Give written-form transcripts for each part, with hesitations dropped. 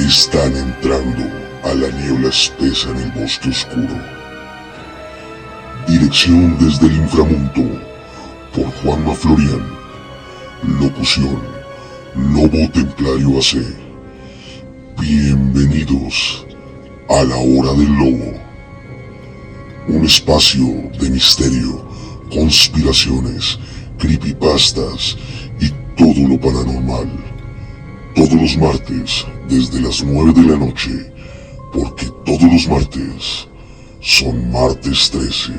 Están entrando a la niebla espesa en el bosque oscuro. Dirección desde el inframundo por Juanma Florian. Locución: Lobo Templario AC. Bienvenidos a la Hora del Lobo. Un espacio de misterio, conspiraciones, creepypastas y todo lo paranormal. Todos los martes desde las 9 de la noche, porque todos los martes son martes 13.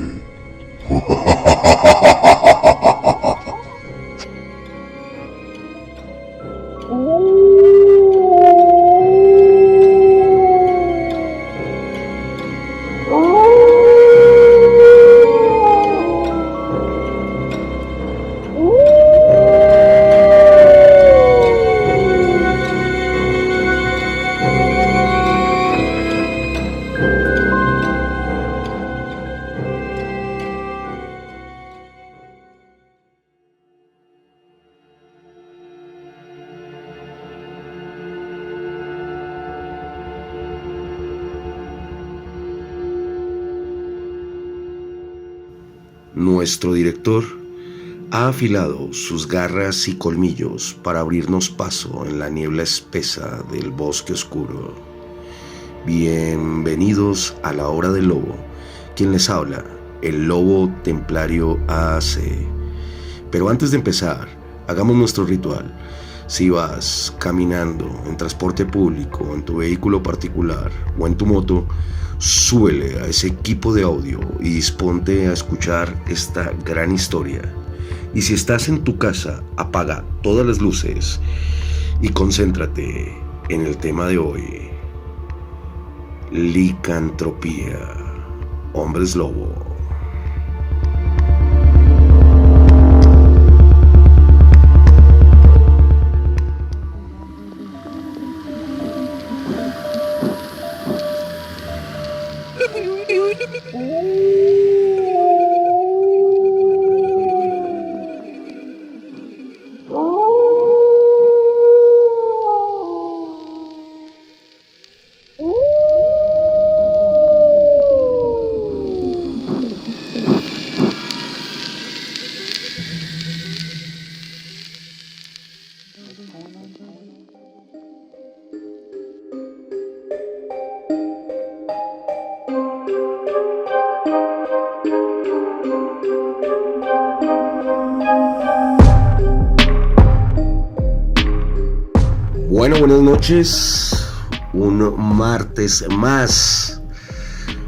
Nuestro director ha afilado sus garras y colmillos para abrirnos paso en la niebla espesa del bosque oscuro. Bienvenidos a la Hora del Lobo. Quien les habla, el Lobo Templario AC. Pero antes de empezar, hagamos nuestro ritual. Si vas caminando en transporte público, en tu vehículo particular o en tu moto, súbele a ese equipo de audio y disponte a escuchar esta gran historia. Y si estás en tu casa, apaga todas las luces y concéntrate en el tema de hoy: licantropía, hombres lobo. Buenas noches, un martes más,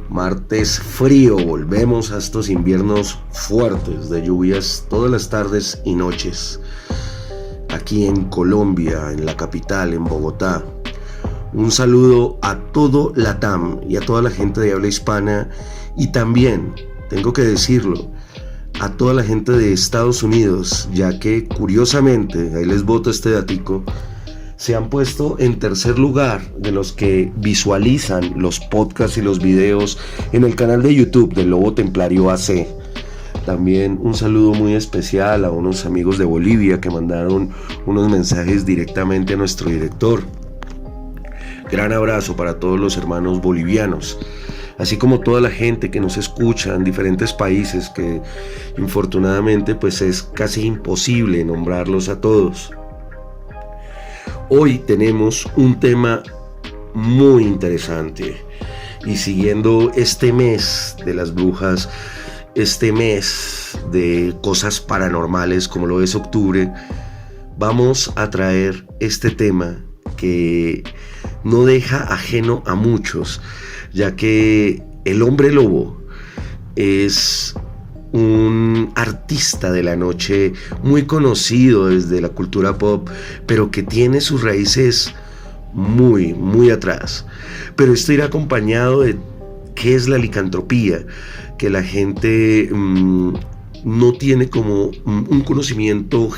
martes frío. Volvemos a estos inviernos fuertes de lluvias todas las tardes y noches aquí en Colombia, en la capital, en Bogotá. Un saludo a todo Latam y a toda la gente de habla hispana, y también, tengo que decirlo, a toda la gente de Estados Unidos, ya que curiosamente, ahí les boto este datico, se han puesto en tercer lugar de los que visualizan los podcasts y los videos en el canal de YouTube del Lobo Templario AC. También un saludo muy especial a unos amigos de Bolivia que mandaron unos mensajes directamente a nuestro director. Gran abrazo para todos los hermanos bolivianos, así como toda la gente que nos escucha en diferentes países, que infortunadamente pues es casi imposible nombrarlos a todos. Hoy tenemos un tema muy interesante, y siguiendo este mes de las brujas, este mes de cosas paranormales como lo es octubre, vamos a traer este tema que no deja ajeno a muchos, ya que el hombre lobo es un artista de la noche muy conocido desde la cultura pop, pero que tiene sus raíces muy atrás. Pero esto irá acompañado de qué es la licantropía, que la gente no tiene como un conocimiento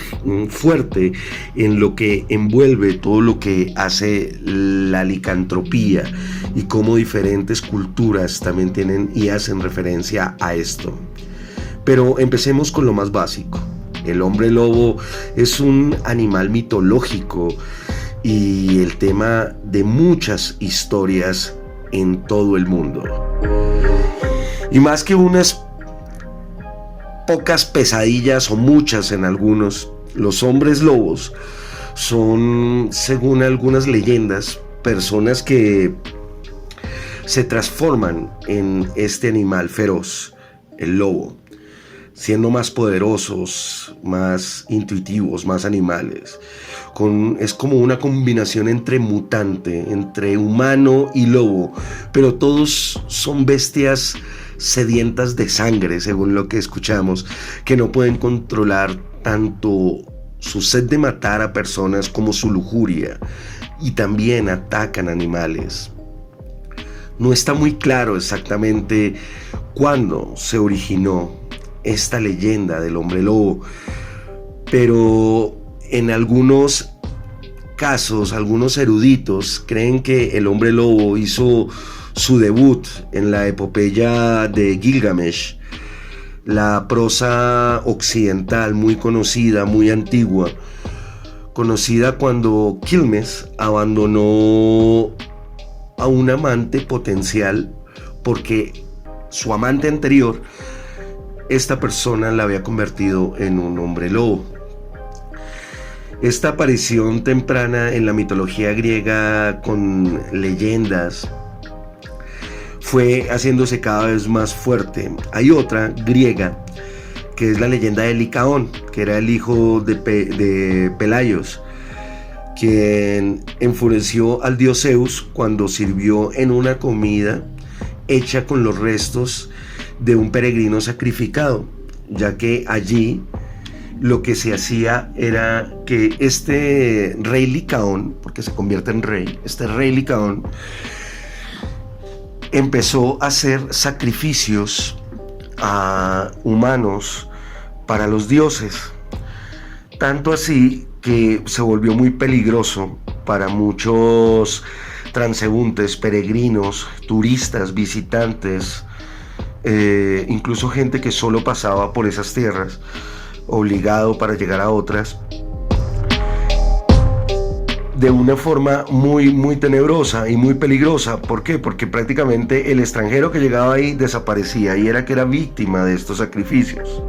fuerte en lo que envuelve todo lo que hace la licantropía, y cómo diferentes culturas también tienen y hacen referencia a esto. Pero empecemos con lo más básico. El hombre lobo es un animal mitológico y el tema de muchas historias en todo el mundo. Y más que unas pocas pesadillas o muchas en algunos, los hombres lobos son, según algunas leyendas, personas que se transforman en este animal feroz, el lobo, siendo más poderosos, más intuitivos, más animales. Es como una combinación entre mutante, entre humano y lobo, pero todos son bestias sedientas de sangre, según lo que escuchamos, que no pueden controlar tanto su sed de matar a personas como su lujuria, y también atacan animales. No está muy claro exactamente cuándo se originó esta leyenda del hombre lobo, pero en algunos casos, algunos eruditos creen que el hombre lobo hizo su debut en la epopeya de Gilgamesh, la prosa occidental muy conocida, muy antigua, conocida cuando Quilmes abandonó a un amante potencial porque su amante anterior, esta persona la había convertido en un hombre lobo. Esta aparición temprana en la mitología griega con leyendas fue haciéndose cada vez más fuerte. Hay otra griega que es la leyenda de Licaón, que era el hijo de Pelayos, quien enfureció al dios Zeus cuando sirvió en una comida hecha con los restos de un peregrino sacrificado, ya que allí lo que se hacía era que este rey Licaón, porque se convierte en rey, este rey Licaón empezó a hacer sacrificios a humanos para los dioses, tanto así que se volvió muy peligroso para muchos transeúntes, peregrinos, turistas, visitantes, incluso gente que solo pasaba por esas tierras, obligado para llegar a otras, de una forma muy tenebrosa y muy peligrosa. ¿Por qué? Porque prácticamente el extranjero que llegaba ahí desaparecía y era que era víctima de estos sacrificios.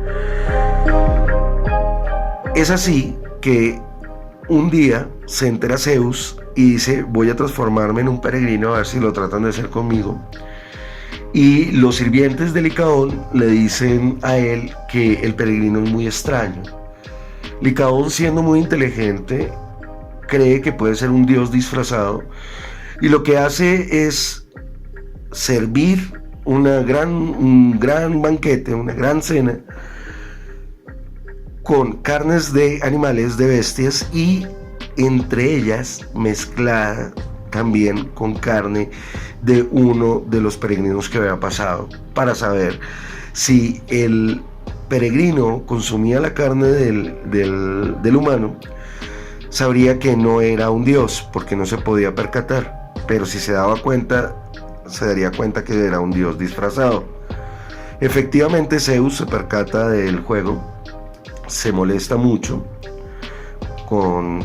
Es así que un día se entera Zeus y dice: voy a transformarme en un peregrino a ver si lo tratan de hacer conmigo. Y los sirvientes de Licaón le dicen a él que el peregrino es muy extraño. Licaón, siendo muy inteligente, cree que puede ser un dios disfrazado y lo que hace es servir un gran banquete, una gran cena con carnes de animales, de bestias, y entre ellas mezclada también con carne de uno de los peregrinos que había pasado, para saber si el peregrino consumía la carne del humano, sabría que no era un dios, porque no se podía percatar, pero si se daba cuenta, se daría cuenta que era un dios disfrazado. Efectivamente, Zeus se percata del juego, se molesta mucho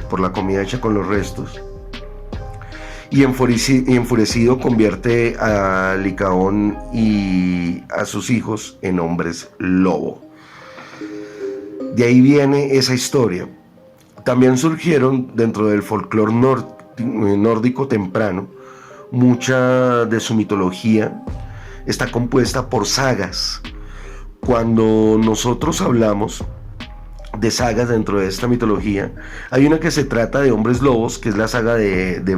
por la comida hecha con los restos, y enfurecido convierte a Licaón y a sus hijos en hombres lobo. De ahí viene esa historia. También surgieron dentro del folclore nórdico temprano, mucha de su mitología está compuesta por sagas. Cuando nosotros hablamos de sagas dentro de esta mitología, hay una que se trata de hombres lobos, que es la saga de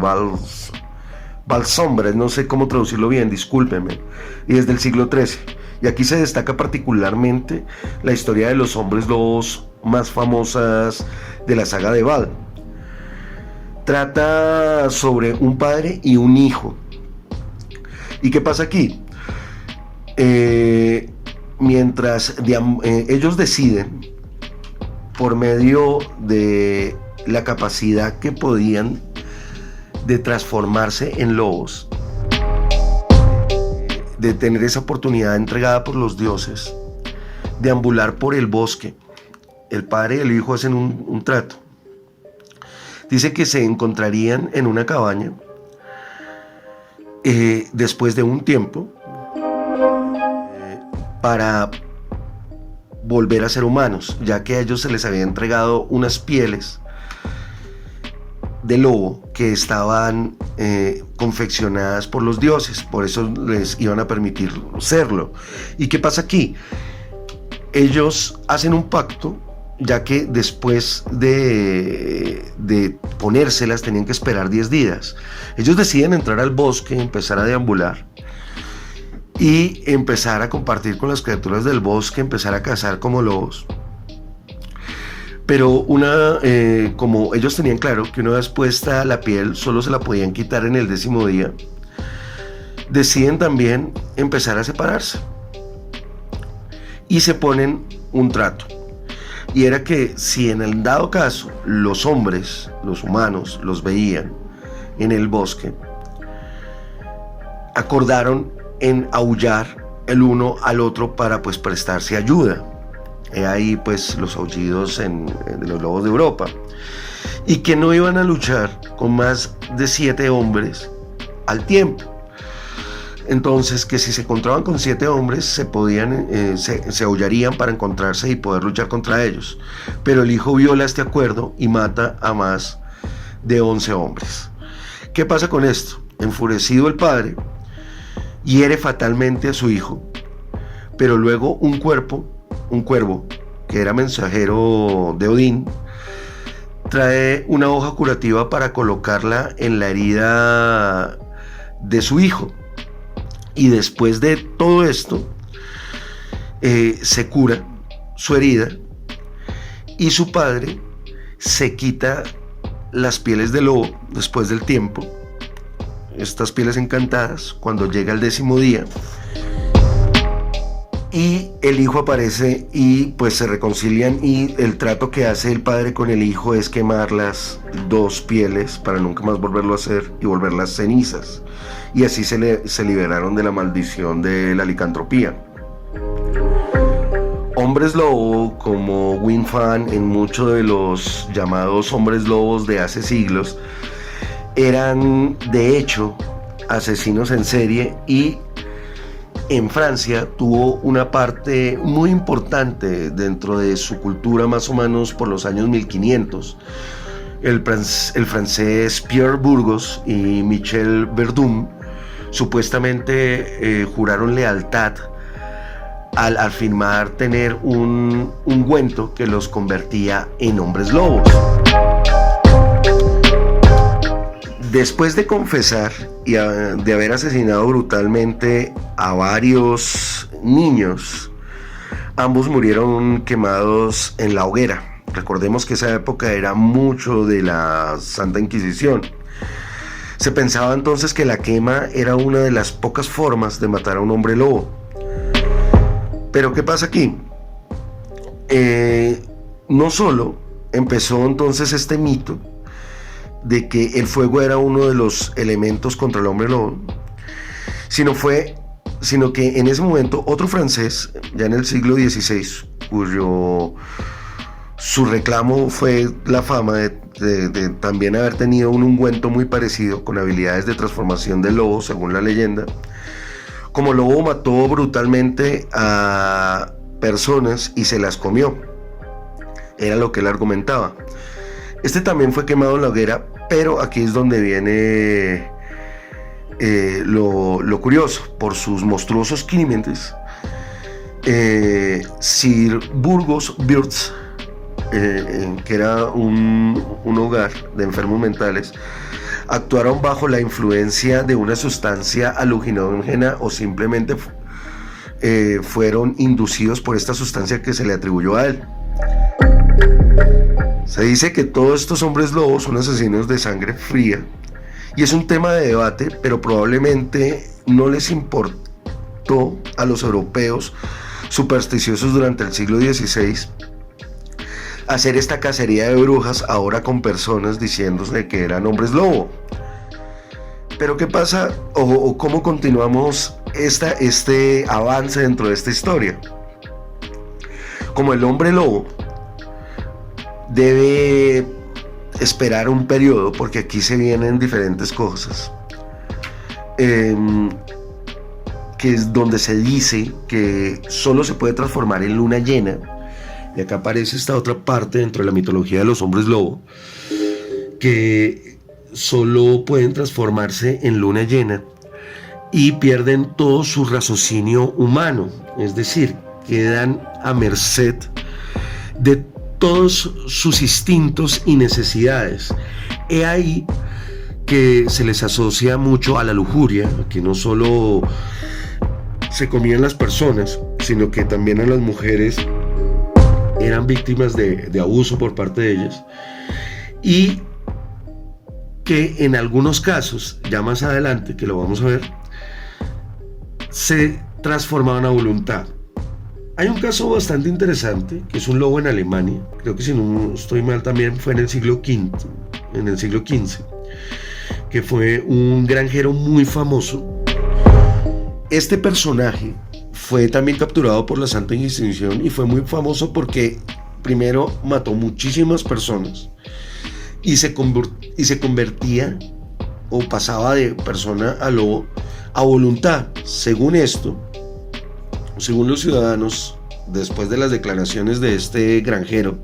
Valsombra, no sé cómo traducirlo bien, discúlpenme, y es del siglo XIII. Y aquí se destaca particularmente la historia de los hombres lobos más famosas de la saga de Val. Trata sobre un padre y un hijo. ¿Y qué pasa aquí? Mientras ellos deciden, por medio de la capacidad que podían de transformarse en lobos, de tener esa oportunidad entregada por los dioses, de ambular por el bosque, el padre y el hijo hacen un trato. Dice que se encontrarían en una cabaña después de un tiempo para volver a ser humanos, ya que a ellos se les había entregado unas pieles de lobo que estaban confeccionadas por los dioses, por eso les iban a permitir serlo. ¿Y qué pasa aquí? Ellos hacen un pacto, ya que después de ponérselas tenían que esperar 10 días. Ellos deciden entrar al bosque, empezar a deambular y empezar a compartir con las criaturas del bosque, empezar a cazar como lobos. Pero como ellos tenían claro que una vez puesta la piel solo se la podían quitar en el 10º día, deciden también empezar a separarse y se ponen un trato. Y era que si en el dado caso los hombres, los humanos, los veían en el bosque, acordaron en aullar el uno al otro para pues prestarse ayuda. Ahí pues los aullidos de los lobos de Europa, y que no iban a luchar con más de 7 hombres al tiempo. Entonces, que si se encontraban con 7 hombres se aullarían para encontrarse y poder luchar contra ellos. Pero el hijo viola este acuerdo y mata a más de 11 hombres. ¿Qué pasa con esto? Enfurecido el padre hiere fatalmente a su hijo, pero luego un cuervo que era mensajero de Odín trae una hoja curativa para colocarla en la herida de su hijo, y después de todo esto se cura su herida y su padre se quita las pieles de lobo después del tiempo, estas pieles encantadas, cuando llega el 10º día. Y el hijo aparece y pues se reconcilian, y el trato que hace el padre con el hijo es quemar las 2 pieles para nunca más volverlo a hacer y volverlas cenizas. Y así se liberaron de la maldición de la licantropía. Hombres lobo como Win Fan en muchos de los llamados hombres lobos de hace siglos eran de hecho asesinos en serie, y en Francia tuvo una parte muy importante dentro de su cultura, más o menos por los años 1500. El francés Pierre Burgos y Michel Verdun supuestamente juraron lealtad al afirmar tener un ungüento que los convertía en hombres lobos. Después de confesar y de haber asesinado brutalmente a varios niños, ambos murieron quemados en la hoguera. Recordemos que esa época era mucho de la Santa Inquisición. Se pensaba entonces que la quema era una de las pocas formas de matar a un hombre lobo. Pero ¿qué pasa aquí? No solo empezó entonces este mito de que el fuego era uno de los elementos contra el hombre lobo, sino que en ese momento otro francés, ya en el siglo XVI, su reclamo fue la fama de también haber tenido un ungüento muy parecido con habilidades de transformación de lobo, según la leyenda. Como lobo mató brutalmente a personas y se las comió, era lo que él argumentaba. Este también fue quemado en la hoguera, pero aquí es donde viene lo curioso. Por sus monstruosos crímenes, Sir Burgos Birds, que era un hogar de enfermos mentales, actuaron bajo la influencia de una sustancia alucinógena o simplemente fueron inducidos por esta sustancia que se le atribuyó a él. Se dice que todos estos hombres lobos son asesinos de sangre fría, y es un tema de debate, pero probablemente no les importó a los europeos supersticiosos durante el siglo XVI hacer esta cacería de brujas ahora con personas diciéndose que eran hombres lobo. Pero ¿qué pasa o cómo continuamos este avance dentro de esta historia? Como el hombre lobo debe esperar un periodo, porque aquí se vienen diferentes cosas, que es donde se dice que solo se puede transformar en luna llena. Y acá aparece esta otra parte dentro de la mitología de los hombres lobo, que solo pueden transformarse en luna llena y pierden todo su raciocinio humano, es decir, quedan a merced de todos sus instintos y necesidades. He ahí que se les asocia mucho a la lujuria, que no solo se comían las personas, sino que también a las mujeres eran víctimas de abuso por parte de ellas, y que en algunos casos, ya más adelante, que lo vamos a ver, se transformaban a voluntad. Hay un caso bastante interesante, que es un lobo en Alemania, creo que si no estoy mal también fue en el siglo XV, que fue un granjero muy famoso. Este personaje fue también capturado por la Santa Inquisición y fue muy famoso porque primero mató muchísimas personas y se convertía o pasaba de persona a lobo a voluntad. Según esto, según los ciudadanos, después de las declaraciones de este granjero,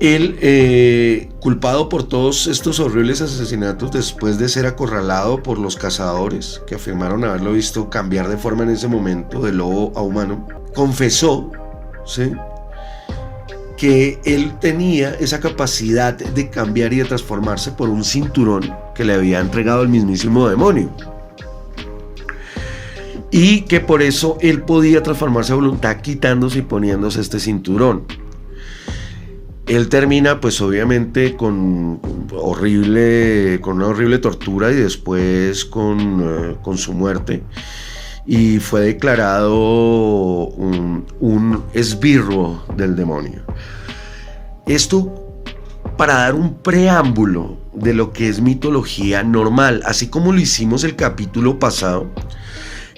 él, culpado por todos estos horribles asesinatos, después de ser acorralado por los cazadores, que afirmaron haberlo visto cambiar de forma en ese momento de lobo a humano, confesó, ¿sí?, que él tenía esa capacidad de cambiar y de transformarse por un cinturón que le había entregado el mismísimo demonio, y que por eso él podía transformarse a voluntad quitándose y poniéndose este cinturón. Él termina pues obviamente con una horrible tortura y después con su muerte, y fue declarado un esbirro del demonio. Esto para dar un preámbulo de lo que es mitología normal, así como lo hicimos el capítulo pasado,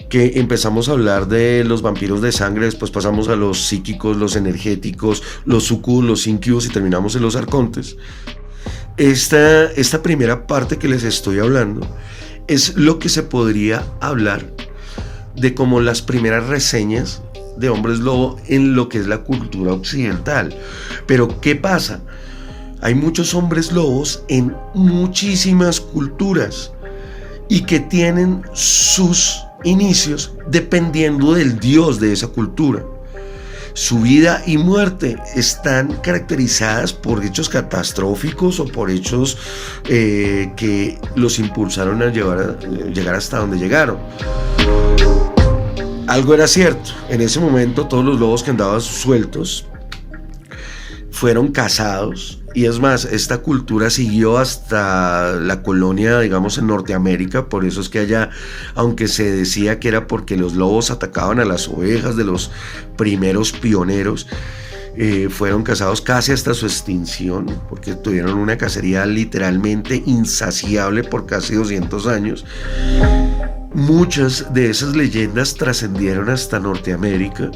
que empezamos a hablar de los vampiros de sangre, después pasamos a los psíquicos, los energéticos, los sucubos, los incubos y terminamos en los arcontes. Esta primera parte que les estoy hablando es lo que se podría hablar de como las primeras reseñas de hombres lobo en lo que es la cultura occidental. Pero ¿qué pasa? Hay muchos hombres lobos en muchísimas culturas y que tienen sus inicios dependiendo del dios de esa cultura. Su vida y muerte están caracterizadas por hechos catastróficos o por hechos que los impulsaron a llegar hasta donde llegaron. Algo era cierto, en ese momento todos los lobos que andaban sueltos fueron cazados, y es más, esta cultura siguió hasta la colonia, digamos, en Norteamérica. Por eso es que allá, aunque se decía que era porque los lobos atacaban a las ovejas de los primeros pioneros, fueron cazados casi hasta su extinción, porque tuvieron una cacería literalmente insaciable por casi 200 años. Muchas de esas leyendas trascendieron hasta Norteamérica,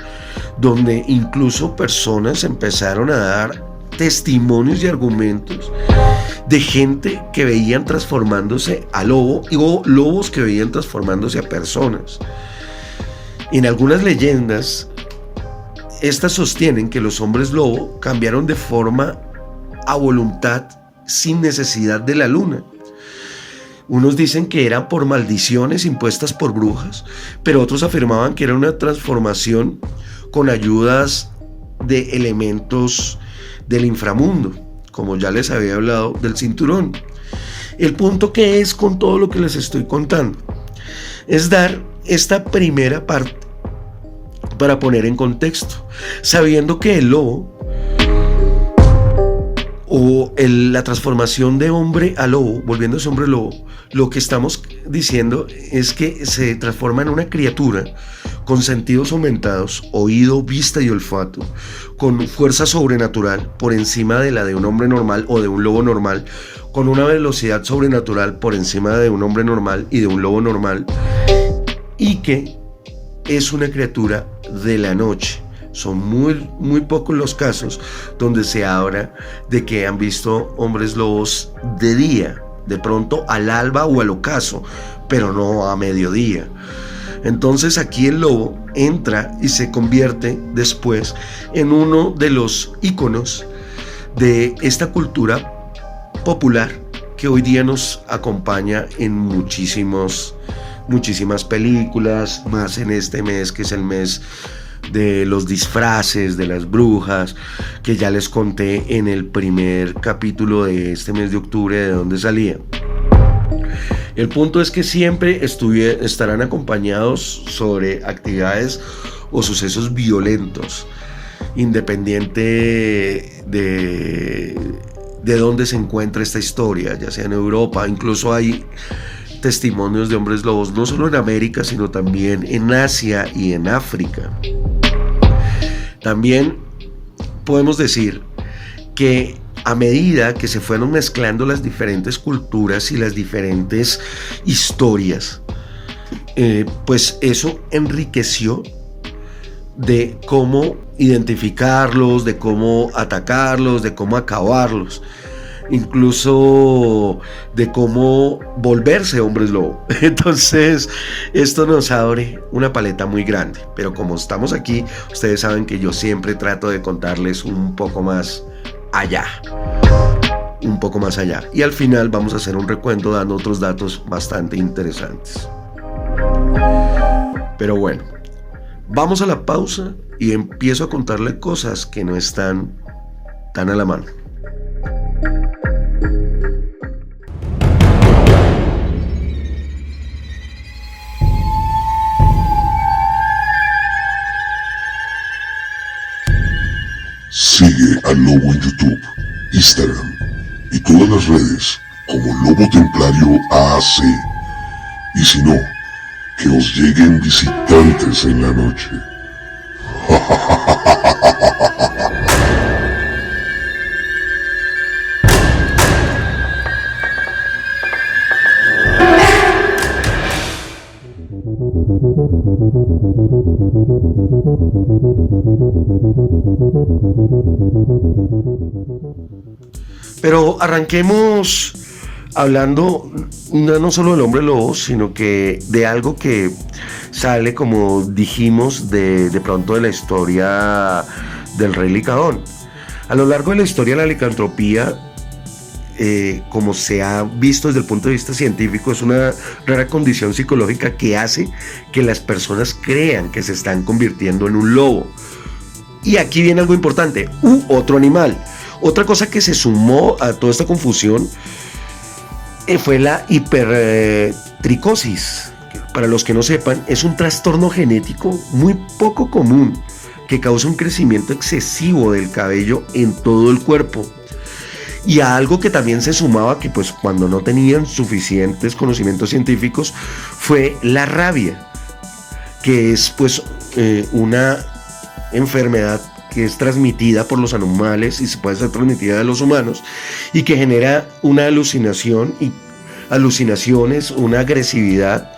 donde incluso personas empezaron a dar testimonios y argumentos de gente que veían transformándose a lobo, y lobos que veían transformándose a personas. En algunas leyendas, estas sostienen que los hombres lobo cambiaron de forma a voluntad sin necesidad de la luna. Unos dicen que eran por maldiciones impuestas por brujas, pero otros afirmaban que era una transformación con ayudas de elementos del inframundo, como ya les había hablado del cinturón. El punto que es con todo lo que les estoy contando es dar esta primera parte para poner en contexto, sabiendo que el lobo o la transformación de hombre a lobo, volviéndose hombre lobo, lo que estamos diciendo es que se transforma en una criatura con sentidos aumentados, oído, vista y olfato, con fuerza sobrenatural por encima de la de un hombre normal o de un lobo normal, con una velocidad sobrenatural por encima de un hombre normal y de un lobo normal, y que es una criatura de la noche, Son muy pocos los casos donde se habla de que han visto hombres lobos de día, de pronto al alba o al ocaso, pero no a mediodía. Entonces aquí el lobo entra y se convierte después en uno de los íconos de esta cultura popular que hoy día nos acompaña en muchísimas películas, más en este mes que es el mes de los disfraces, de las brujas, que ya les conté en el primer capítulo de este mes de octubre de dónde salía. El punto es que siempre estarán acompañados sobre actividades o sucesos violentos, independiente de dónde se encuentra esta historia, ya sea en Europa. Incluso hay testimonios de hombres lobos no solo en América, sino también en Asia y en África. También podemos decir que a medida que se fueron mezclando las diferentes culturas y las diferentes historias, pues eso enriqueció de cómo identificarlos, de cómo atacarlos, de cómo acabarlos, incluso de cómo volverse hombres lobo. Entonces esto nos abre una paleta muy grande, pero como estamos aquí, ustedes saben que yo siempre trato de contarles un poco más allá, y al final vamos a hacer un recuento dando otros datos bastante interesantes. Pero bueno, vamos a la pausa y empiezo a contarle cosas que no están tan a la mano. Sigue al Lobo en YouTube, Instagram y todas las redes como Lobo Templario AAC. Y si no, que os lleguen visitantes en la noche. Pero arranquemos hablando no solo del hombre lobo, sino que de algo que sale, como dijimos, de pronto de la historia del rey Licadón. A lo largo de la historia la licantropía, como se ha visto desde el punto de vista científico, es una rara condición psicológica que hace que las personas crean que se están convirtiendo en un lobo. Y aquí viene algo importante, u otro animal. Otra cosa que se sumó a toda esta confusión fue la hipertricosis. Para los que no sepan, es un trastorno genético muy poco común que causa un crecimiento excesivo del cabello en todo el cuerpo. Y a algo que también se sumaba, que pues cuando no tenían suficientes conocimientos científicos, fue la rabia, que es pues una enfermedad que es transmitida por los animales y se puede ser transmitida a los humanos, y que genera una alucinaciones, una agresividad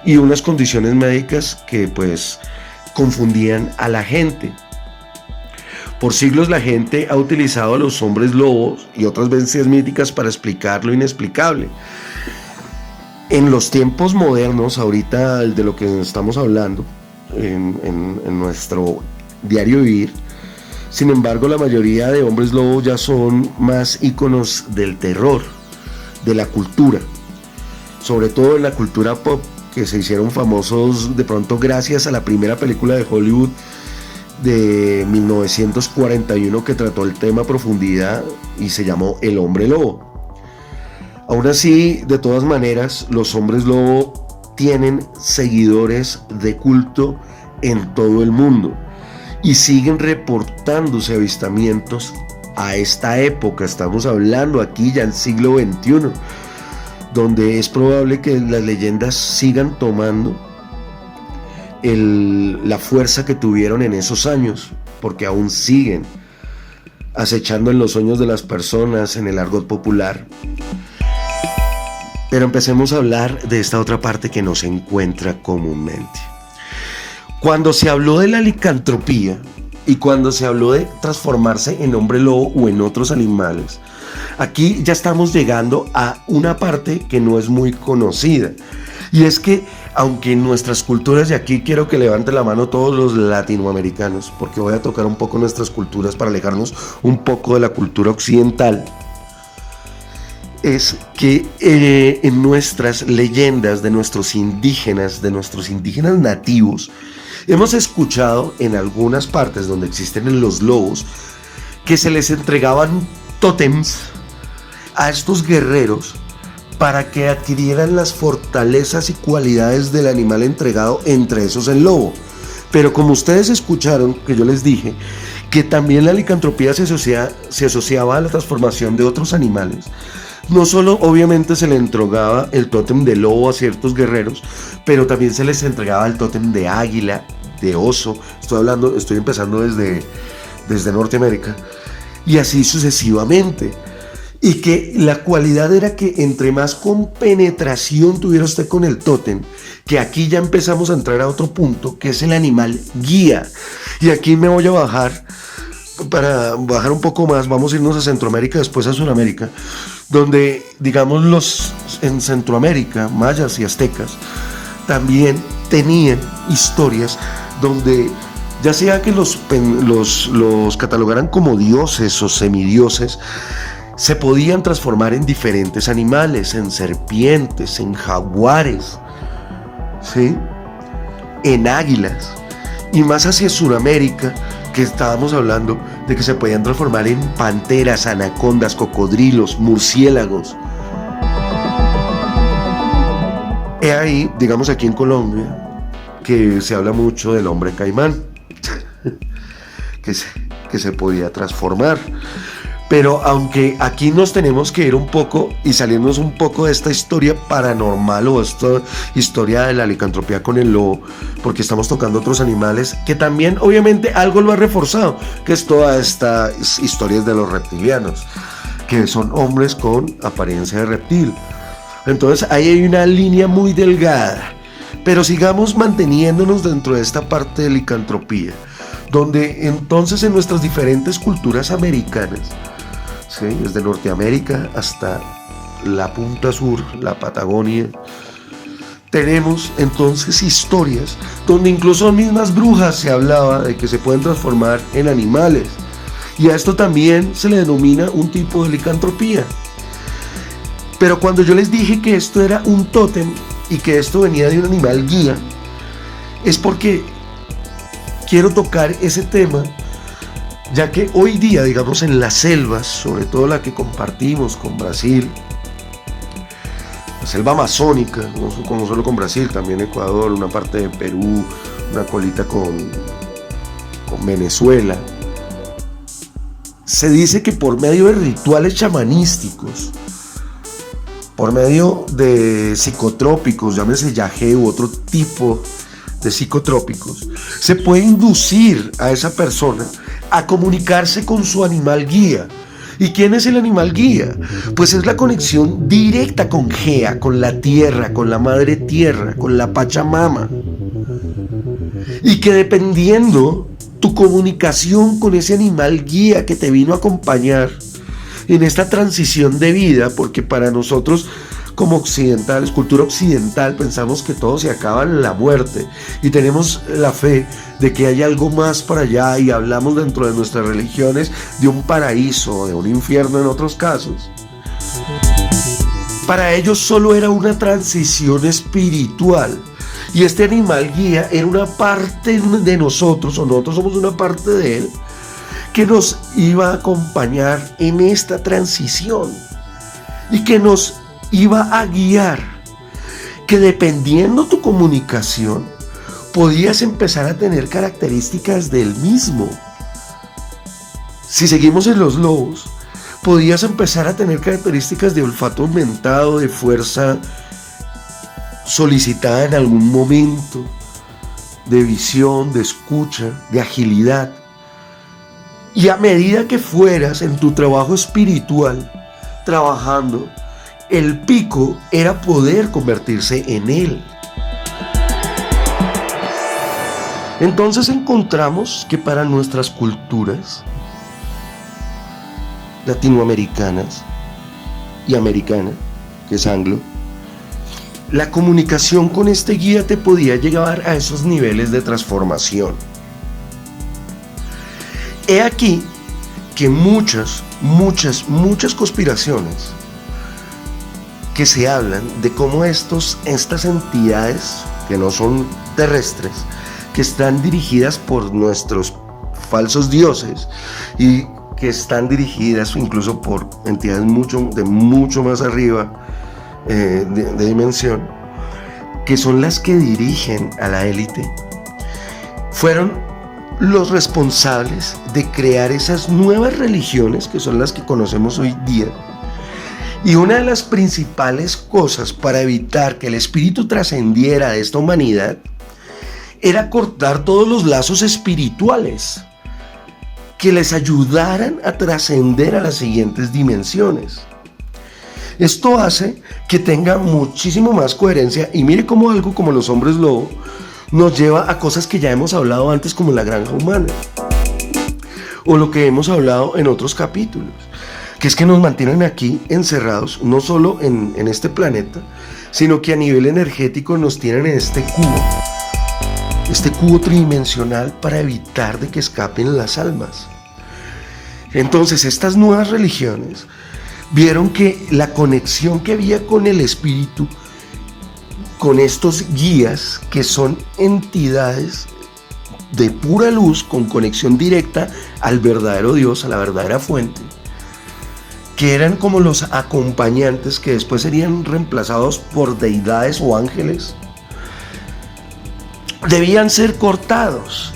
y unas condiciones médicas que pues confundían a la gente. Por siglos la gente ha utilizado a los hombres lobos y otras bestias míticas para explicar lo inexplicable. En los tiempos modernos, ahorita de lo que estamos hablando, en nuestro diario vivir, sin embargo, la mayoría de hombres lobos ya son más íconos del terror, de la cultura, sobre todo en la cultura pop, que se hicieron famosos de pronto gracias a la primera película de Hollywood de 1941 que trató el tema a profundidad y se llamó El Hombre Lobo. Aún así, de todas maneras, los hombres lobo tienen seguidores de culto en todo el mundo y siguen reportándose avistamientos a esta época. Estamos hablando aquí ya en siglo XXI, donde es probable que las leyendas sigan tomando la fuerza que tuvieron en esos años, porque aún siguen acechando en los sueños de las personas, en el argot popular. Pero empecemos a hablar de esta otra parte que no se encuentra comúnmente. Cuando se habló de la licantropía, Y cuando se habló de transformarse en hombre lobo o en otros animales, aquí ya estamos llegando a una parte que no es muy conocida. Y es que, aunque en nuestras culturas, y aquí quiero que levanten la mano todos los latinoamericanos, porque voy a tocar un poco nuestras culturas para alejarnos un poco de la cultura occidental, es que en nuestras leyendas de nuestros indígenas nativos, hemos escuchado en algunas partes donde existen los lobos que se les entregaban tótems a estos guerreros para que adquirieran las fortalezas y cualidades del animal entregado, entre esos el lobo. Pero como ustedes escucharon, que yo les dije, que también la licantropía se asociaba a la transformación de otros animales. No solo obviamente se le entregaba el tótem de lobo a ciertos guerreros, pero también se les entregaba el tótem de águila, de oso. Estoy empezando desde Norteamérica, y así sucesivamente. Y que la cualidad era que entre más compenetración tuviera usted con el tótem, que aquí ya empezamos a entrar a otro punto, que es el animal guía. Y aquí me voy a bajar, para bajar un poco más, vamos a irnos a Centroamérica, después a Sudamérica, donde, digamos, en Centroamérica, mayas y aztecas, también tenían historias donde, ya sea que los catalogaran como dioses o semidioses, se podían transformar en diferentes animales, en serpientes, en jaguares, ¿sí?, en águilas. Y más hacia Sudamérica, que estábamos hablando de que se podían transformar en panteras, anacondas, cocodrilos, murciélagos. He ahí, digamos aquí en Colombia, que se habla mucho del hombre caimán, que se podía transformar. Pero aunque aquí nos tenemos que ir un poco y salirnos un poco de esta historia paranormal o esta historia de la licantropía con el lobo, porque estamos tocando otros animales que también obviamente algo lo ha reforzado, que es toda esta historia de los reptilianos, que son hombres con apariencia de reptil. Entonces ahí hay una línea muy delgada, pero sigamos manteniéndonos dentro de esta parte de licantropía, donde entonces en nuestras diferentes culturas americanas, ¿sí?, desde Norteamérica hasta la punta sur, la Patagonia, tenemos entonces historias donde incluso mismas brujas se hablaba de que se pueden transformar en animales, y a esto también se le denomina un tipo de licantropía. Pero cuando yo les dije que esto era un tótem y que esto venía de un animal guía, es porque quiero tocar ese tema, ya que hoy día, digamos, en las selvas, sobre todo la que compartimos con Brasil, la selva amazónica, no solo con Brasil, también Ecuador, una parte de Perú, una colita con Venezuela, se dice que por medio de rituales chamanísticos, por medio de psicotrópicos, llámese yagé u otro tipo de psicotrópicos, se puede inducir a esa persona a comunicarse con su animal guía. ¿Y quién es el animal guía? Pues es la conexión directa con Gea, con la tierra, con la madre tierra, con la Pachamama. Y que dependiendo tu comunicación con ese animal guía que te vino a acompañar en esta transición de vida, porque para nosotros como occidentales, cultura occidental, pensamos que todo se acaba en la muerte y tenemos la fe de que hay algo más para allá, y hablamos dentro de nuestras religiones de un paraíso, de un infierno en otros casos. Para ellos solo era una transición espiritual, y este animal guía era una parte de nosotros, o nosotros somos una parte de él, que nos iba a acompañar en esta transición y que nos iba a guiar, que dependiendo tu comunicación podías empezar a tener características del mismo. Si seguimos en los lobos, podías empezar a tener características de olfato aumentado, de fuerza solicitada en algún momento, de visión, de escucha, de agilidad. Y a medida que fueras en tu trabajo espiritual trabajando, el pico era poder convertirse en él. Entonces encontramos que para nuestras culturas latinoamericanas y americanas, que es anglo, la comunicación con este guía te podía llevar a esos niveles de transformación. He aquí que muchas conspiraciones que se hablan de cómo estas entidades que no son terrestres, que están dirigidas por nuestros falsos dioses y que están dirigidas incluso por entidades mucho más arriba de dimensión, que son las que dirigen a la élite, fueron los responsables de crear esas nuevas religiones que son las que conocemos hoy día. Y una de las principales cosas para evitar que el espíritu trascendiera de esta humanidad era cortar todos los lazos espirituales que les ayudaran a trascender a las siguientes dimensiones. Esto hace que tenga muchísimo más coherencia, y mire cómo algo como los hombres lobo nos lleva a cosas que ya hemos hablado antes, como la granja humana, o lo que hemos hablado en otros capítulos, que es que nos mantienen aquí encerrados, no solo en este planeta, sino que a nivel energético nos tienen en este cubo tridimensional para evitar de que escapen las almas. Entonces estas nuevas religiones vieron que la conexión que había con el espíritu, con estos guías que son entidades de pura luz, con conexión directa al verdadero Dios, a la verdadera fuente, que eran como los acompañantes que después serían reemplazados por deidades o ángeles, debían ser cortados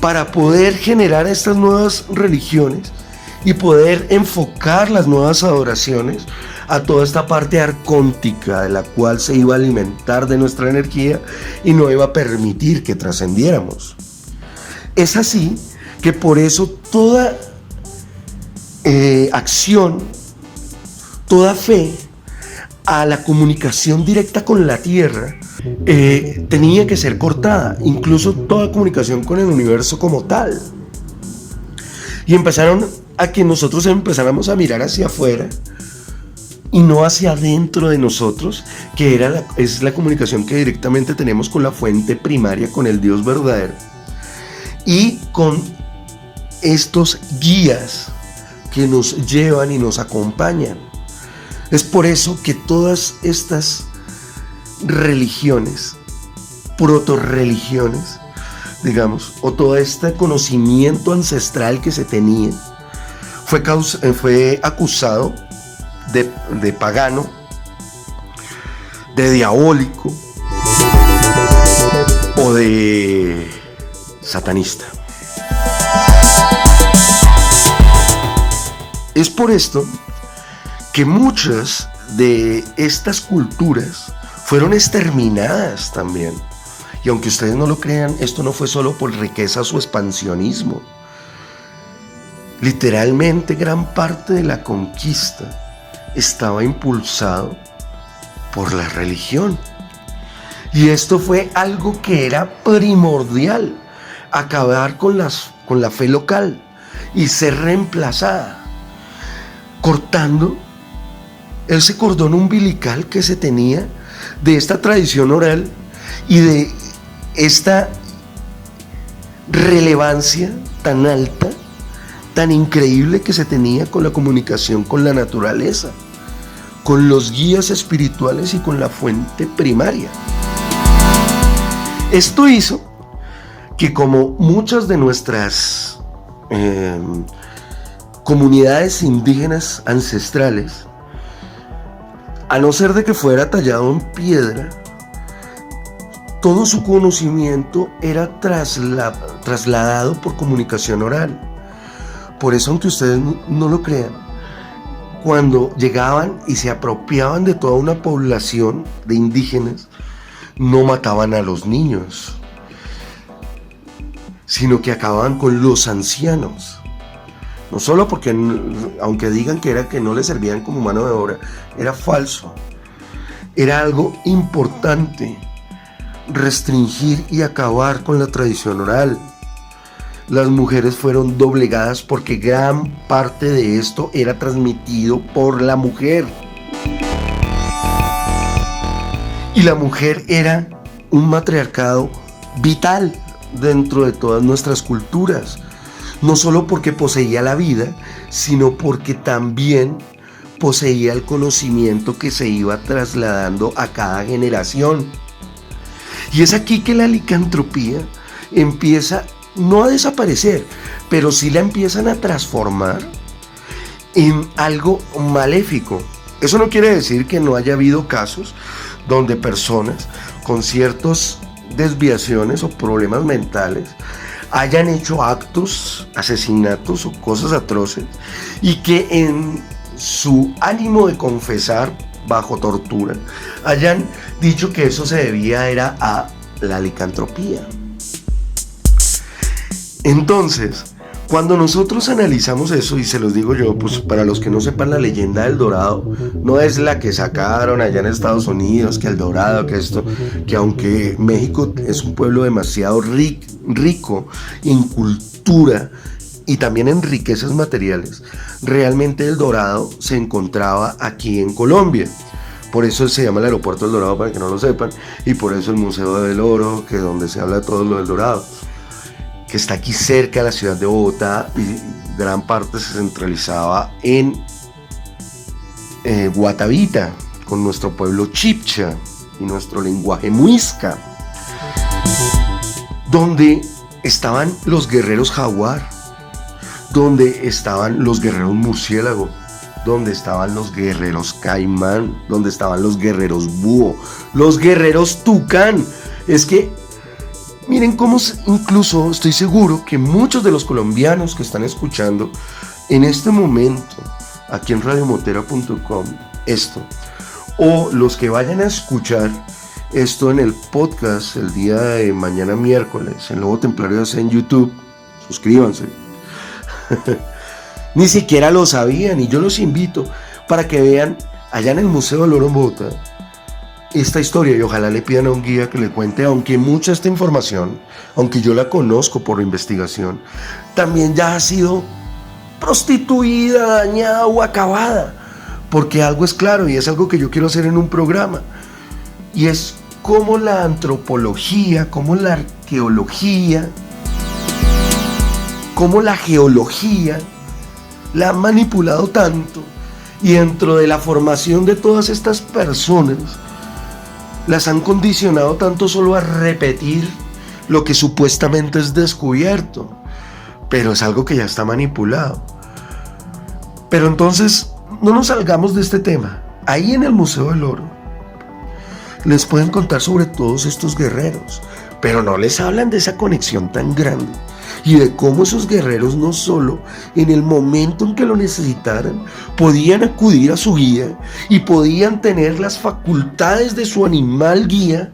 para poder generar estas nuevas religiones y poder enfocar las nuevas adoraciones a toda esta parte arcóntica de la cual se iba a alimentar de nuestra energía y no iba a permitir que trascendiéramos. Es así que por eso toda acción, toda fe a la comunicación directa con la Tierra tenía que ser cortada, incluso toda comunicación con el universo como tal. Y empezaron a que nosotros empezáramos a mirar hacia afuera y no hacia adentro de nosotros, que es la comunicación que directamente tenemos con la fuente primaria, con el Dios verdadero, y con estos guías que nos llevan y nos acompañan. Es por eso que todas estas religiones, proto-religiones, digamos, o todo este conocimiento ancestral que se tenía, fue acusado de pagano, de diabólico o de satanista. Es por esto que muchas de estas culturas fueron exterminadas también. Y aunque ustedes no lo crean, esto no fue solo por riquezas o expansionismo. Literalmente gran parte de la conquista estaba impulsado por la religión. Y esto fue algo que era primordial, acabar con la fe local y ser reemplazada, cortando ese cordón umbilical que se tenía de esta tradición oral y de esta relevancia tan alta, tan increíble que se tenía con la comunicación con la naturaleza, con los guías espirituales y con la fuente primaria. Esto hizo que, como muchas de nuestras comunidades indígenas ancestrales, a no ser de que fuera tallado en piedra, todo su conocimiento era trasladado por comunicación oral. Por eso, aunque ustedes no lo crean, cuando llegaban y se apropiaban de toda una población de indígenas, no mataban a los niños, sino que acababan con los ancianos. No solo porque, aunque digan que no les servían como mano de obra, era falso. Era algo importante restringir y acabar con la tradición oral. Las mujeres fueron doblegadas porque gran parte de esto era transmitido por la mujer. Y la mujer era un matriarcado vital dentro de todas nuestras culturas. No solo porque poseía la vida, sino porque también poseía el conocimiento que se iba trasladando a cada generación. Y es aquí que la licantropía empieza no a desaparecer, pero sí la empiezan a transformar en algo maléfico. Eso no quiere decir que no haya habido casos donde personas con ciertas desviaciones o problemas mentales hayan hecho actos, asesinatos o cosas atroces y que en su ánimo de confesar bajo tortura hayan dicho que eso se debía era a la licantropía. Entonces, cuando nosotros analizamos eso, y se los digo yo, pues para los que no sepan, la leyenda del Dorado no es la que sacaron allá en Estados Unidos, que el Dorado, que esto, que aunque México es un pueblo demasiado rico en cultura y también en riquezas materiales, realmente el Dorado se encontraba aquí en Colombia. Por eso se llama el aeropuerto del Dorado, para que no lo sepan, y por eso el Museo del Oro, que es donde se habla de todo lo del Dorado, que está aquí cerca de la ciudad de Bogotá, y gran parte se centralizaba en Guatavita, con nuestro pueblo chipcha y nuestro lenguaje muisca, donde estaban los guerreros jaguar, donde estaban los guerreros murciélago, donde estaban los guerreros caimán, donde estaban los guerreros búho, los guerreros tucán. Es que miren cómo incluso estoy seguro que muchos de los colombianos que están escuchando en este momento aquí en radiomotera.com esto, o los que vayan a escuchar esto en el podcast el día de mañana miércoles en Lobo Templario en YouTube, suscríbanse. Ni siquiera lo sabían, y yo los invito para que vean allá en el Museo del Oro en Bogotá esta historia, y ojalá le pidan a un guía que le cuente, aunque mucha esta información, aunque yo la conozco por investigación, también ya ha sido prostituida, dañada o acabada, porque algo es claro, y es algo que yo quiero hacer en un programa, y es cómo la antropología, cómo la arqueología, cómo la geología la han manipulado tanto, y dentro de la formación de todas estas personas las han condicionado tanto solo a repetir lo que supuestamente es descubierto, pero es algo que ya está manipulado. Pero entonces no nos salgamos de este tema. Ahí en el Museo del Oro les pueden contar sobre todos estos guerreros, pero no les hablan de esa conexión tan grande y de cómo esos guerreros no solo en el momento en que lo necesitaran podían acudir a su guía y podían tener las facultades de su animal guía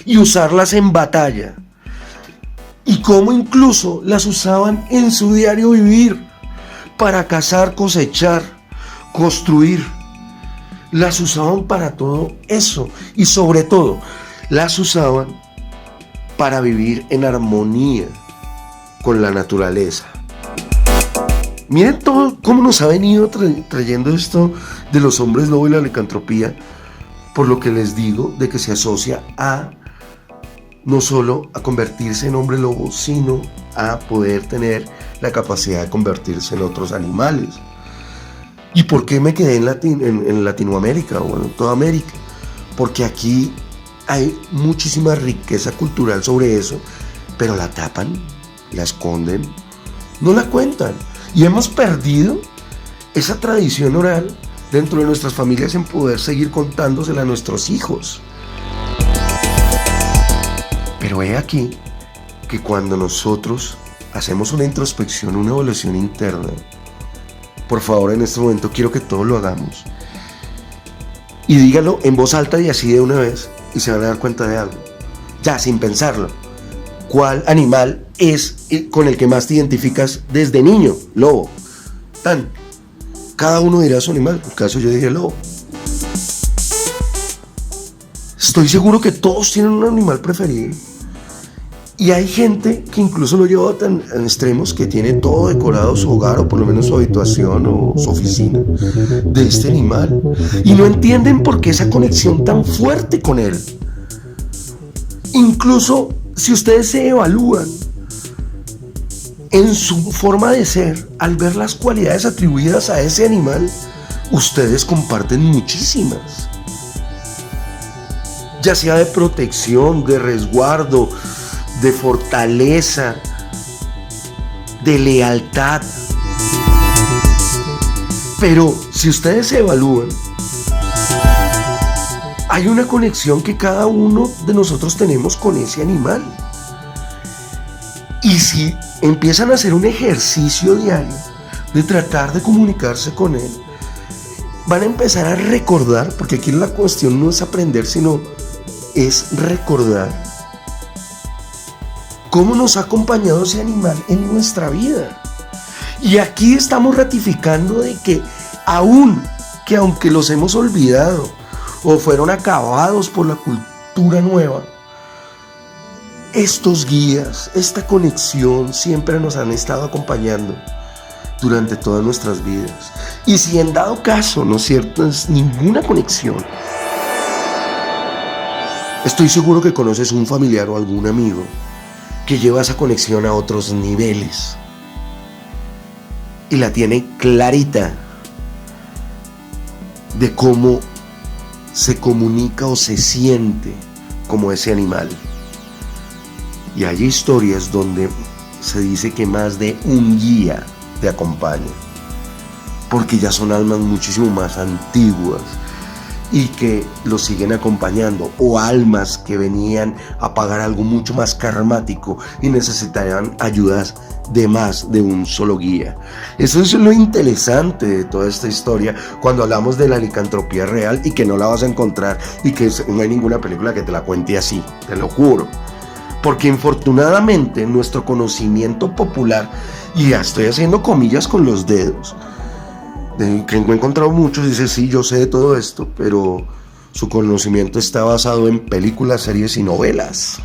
y usarlas en batalla, y cómo incluso las usaban en su diario vivir para cazar, cosechar, construir. Las usaban para todo eso, y sobre todo las usaban para vivir en armonía con la naturaleza. Miren todo cómo nos ha venido trayendo esto de los hombres lobo y la licantropía, por lo que les digo de que se asocia a no solo a convertirse en hombre lobo, sino a poder tener la capacidad de convertirse en otros animales. ¿Y por qué me quedé en Latinoamérica o en toda América? Porque aquí hay muchísima riqueza cultural sobre eso, pero la tapan, la esconden, no la cuentan, y hemos perdido esa tradición oral dentro de nuestras familias en poder seguir contándosela a nuestros hijos. Pero he aquí que cuando nosotros hacemos una introspección, una evaluación interna, por favor, en este momento quiero que todos lo hagamos y dígalo en voz alta y así de una vez, y se van a dar cuenta de algo, ya sin pensarlo. ¿Cuál animal es con el que más te identificas desde niño? Lobo. Cada uno dirá su animal. En caso yo dije lobo. Estoy seguro que todos tienen un animal preferido. Y hay gente que incluso lo lleva tan en extremos que tiene todo decorado su hogar, o por lo menos su habitación o su oficina, de este animal. Y no entienden por qué esa conexión tan fuerte con él. Incluso si ustedes se evalúan en su forma de ser, al ver las cualidades atribuidas a ese animal, ustedes comparten muchísimas. Ya sea de protección, de resguardo, de fortaleza, de lealtad. Pero si ustedes se evalúan, hay una conexión que cada uno de nosotros tenemos con ese animal. Y si empiezan a hacer un ejercicio diario de tratar de comunicarse con él, van a empezar a recordar, porque aquí la cuestión no es aprender, sino es recordar cómo nos ha acompañado ese animal en nuestra vida. Y aquí estamos ratificando de que aunque los hemos olvidado o fueron acabados por la cultura nueva, estos guías, esta conexión siempre nos han estado acompañando durante todas nuestras vidas. Y si en dado caso, ¿no es cierto?, es ninguna conexión, estoy seguro que conoces un familiar o algún amigo que lleva esa conexión a otros niveles y la tiene clarita de cómo se comunica o se siente como ese animal. Y hay historias donde se dice que más de un guía te acompaña, porque ya son almas muchísimo más antiguas y que los siguen acompañando, o almas que venían a pagar algo mucho más karmático y necesitarían ayudas de más de un solo guía. Eso es lo interesante de toda esta historia cuando hablamos de la licantropía real, y que no la vas a encontrar y que no hay ninguna película que te la cuente así, te lo juro. Porque infortunadamente nuestro conocimiento popular, y ya estoy haciendo comillas con los dedos, que he encontrado muchos, dice sí, yo sé de todo esto, pero su conocimiento está basado en películas, series y novelas.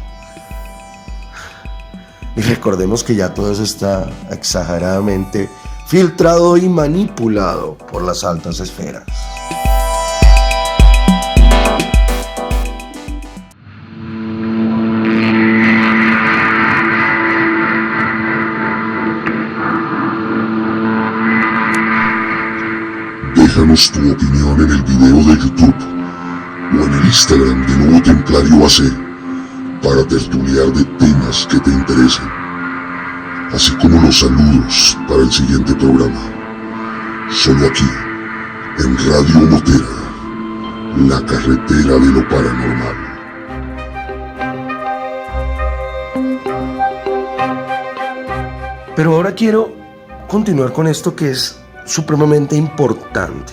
Y recordemos que ya todo eso está exageradamente filtrado y manipulado por las altas esferas. Déjanos tu opinión en el video de YouTube o en el Instagram de Nuevo Templario AC para tertuliar de temas que te interesen, así como los saludos para el siguiente programa. Solo aquí, en Radio Motera, la carretera de lo paranormal. Pero ahora quiero continuar con esto que es supremamente importante.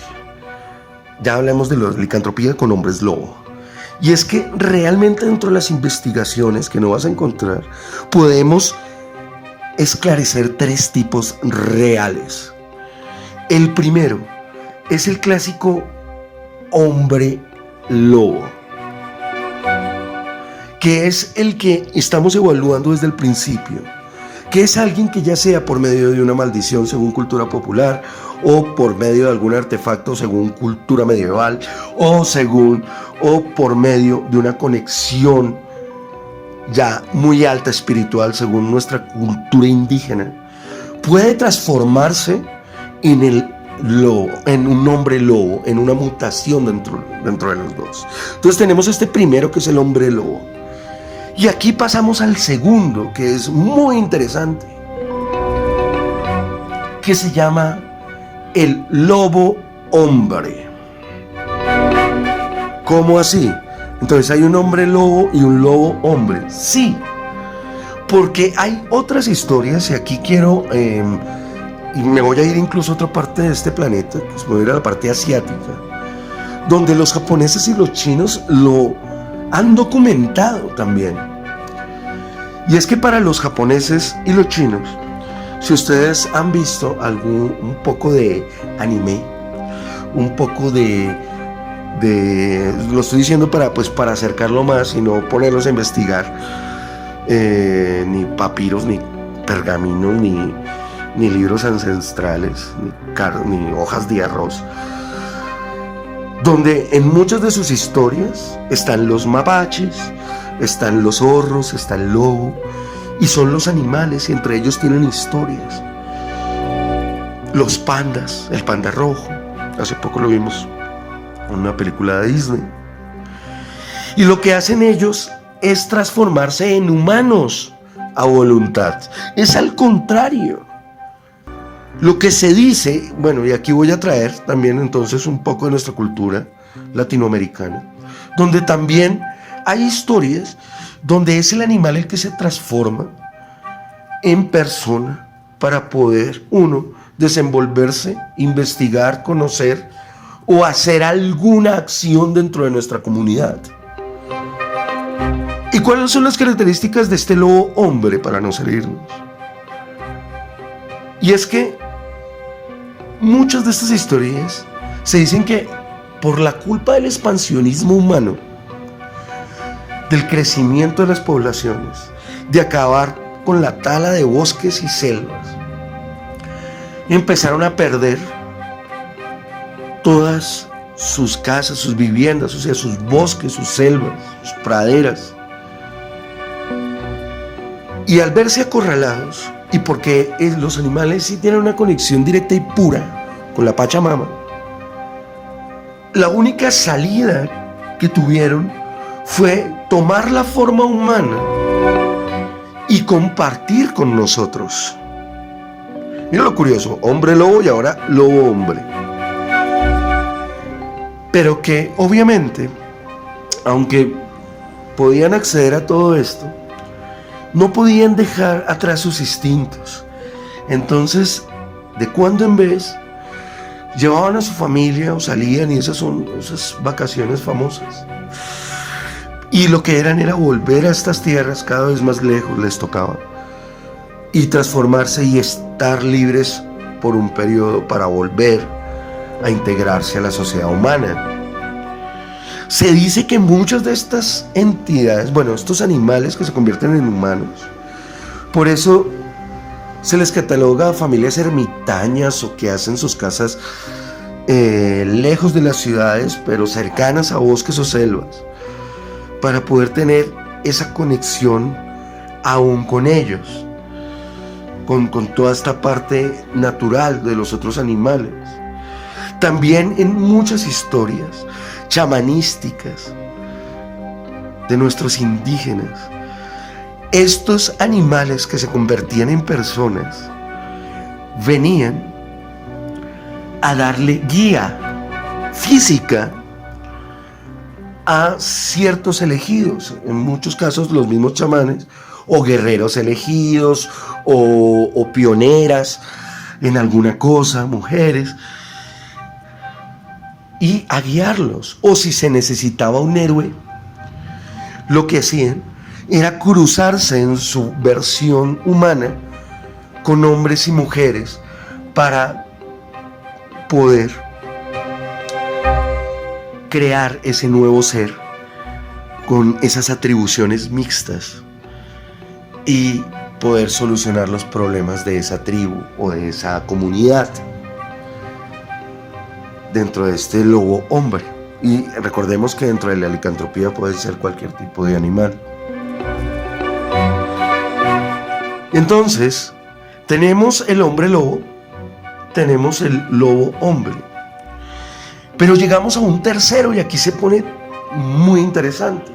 Ya hablamos de la licantropía con hombres lobo, y es que realmente dentro de las investigaciones que no vas a encontrar podemos esclarecer tres tipos reales. El primero es el clásico hombre lobo, que es el que estamos evaluando desde el principio, que es alguien que ya sea por medio de una maldición según cultura popular, o por medio de algún artefacto según cultura medieval, o por medio de una conexión ya muy alta espiritual según nuestra cultura indígena, puede transformarse en el lobo, en un hombre lobo, en una mutación dentro de los dos. Entonces tenemos este primero, que es el hombre lobo. Y aquí pasamos al segundo, que es muy interesante, que se llama el lobo hombre. ¿Cómo así? Entonces hay un hombre lobo y un lobo hombre. Sí, porque hay otras historias, y aquí quiero, y me voy a ir incluso a otra parte de este planeta, pues voy a ir a la parte asiática, donde los japoneses y los chinos lo han documentado también. Y es que para los japoneses y los chinos, si ustedes han visto un poco de anime, un poco de lo estoy diciendo para acercarlo más y no ponerlos a investigar ni papiros, ni pergaminos, ni libros ancestrales, ni hojas de arroz, donde en muchas de sus historias están los mapaches, están los zorros, está el lobo, y son los animales, y entre ellos tienen historias. Los pandas, el panda rojo, hace poco lo vimos en una película de Disney. Y lo que hacen ellos es transformarse en humanos a voluntad. Es al contrario. Lo que se dice, bueno, y aquí voy a traer también entonces un poco de nuestra cultura latinoamericana, donde también hay historias donde es el animal el que se transforma en persona para poder uno desenvolverse, investigar, conocer o hacer alguna acción dentro de nuestra comunidad. ¿Y cuáles son las características de este lobo hombre, para no salirnos? Y es que muchas de estas historias se dicen que por la culpa del expansionismo humano, del crecimiento de las poblaciones, de acabar con la tala de bosques y selvas, empezaron a perder todas sus casas, sus viviendas, o sea, sus bosques, sus selvas, sus praderas. Y al verse acorralados, y porque los animales sí tienen una conexión directa y pura con la Pachamama, la única salida que tuvieron fue tomar la forma humana y compartir con nosotros. Mira lo curioso, hombre lobo y ahora lobo hombre. Pero que obviamente, aunque podían acceder a todo esto, no podían dejar atrás sus instintos. Entonces, de cuando en vez, llevaban a su familia o salían, y esas son esas vacaciones famosas. Y lo que eran era volver a estas tierras cada vez más lejos, les tocaba. Y transformarse y estar libres por un periodo para volver a integrarse a la sociedad humana. Se dice que muchas de estas entidades, bueno, estos animales que se convierten en humanos, por eso se les cataloga a familias ermitañas o que hacen sus casas lejos de las ciudades, pero cercanas a bosques o selvas, para poder tener esa conexión aún con ellos, con toda esta parte natural de los otros animales. También en muchas historias chamanísticas de nuestros indígenas, estos animales que se convertían en personas venían a darle guía física a ciertos elegidos, en muchos casos los mismos chamanes o guerreros elegidos o pioneras en alguna cosa, mujeres, y a guiarlos. O si se necesitaba un héroe, lo que hacían era cruzarse en su versión humana con hombres y mujeres para poder crear ese nuevo ser con esas atribuciones mixtas y poder solucionar los problemas de esa tribu o de esa comunidad dentro de este lobo hombre. Y recordemos que dentro de la licantropía puede ser cualquier tipo de animal. Entonces, tenemos el hombre lobo, tenemos el lobo hombre, pero llegamos a un tercero y aquí se pone muy interesante.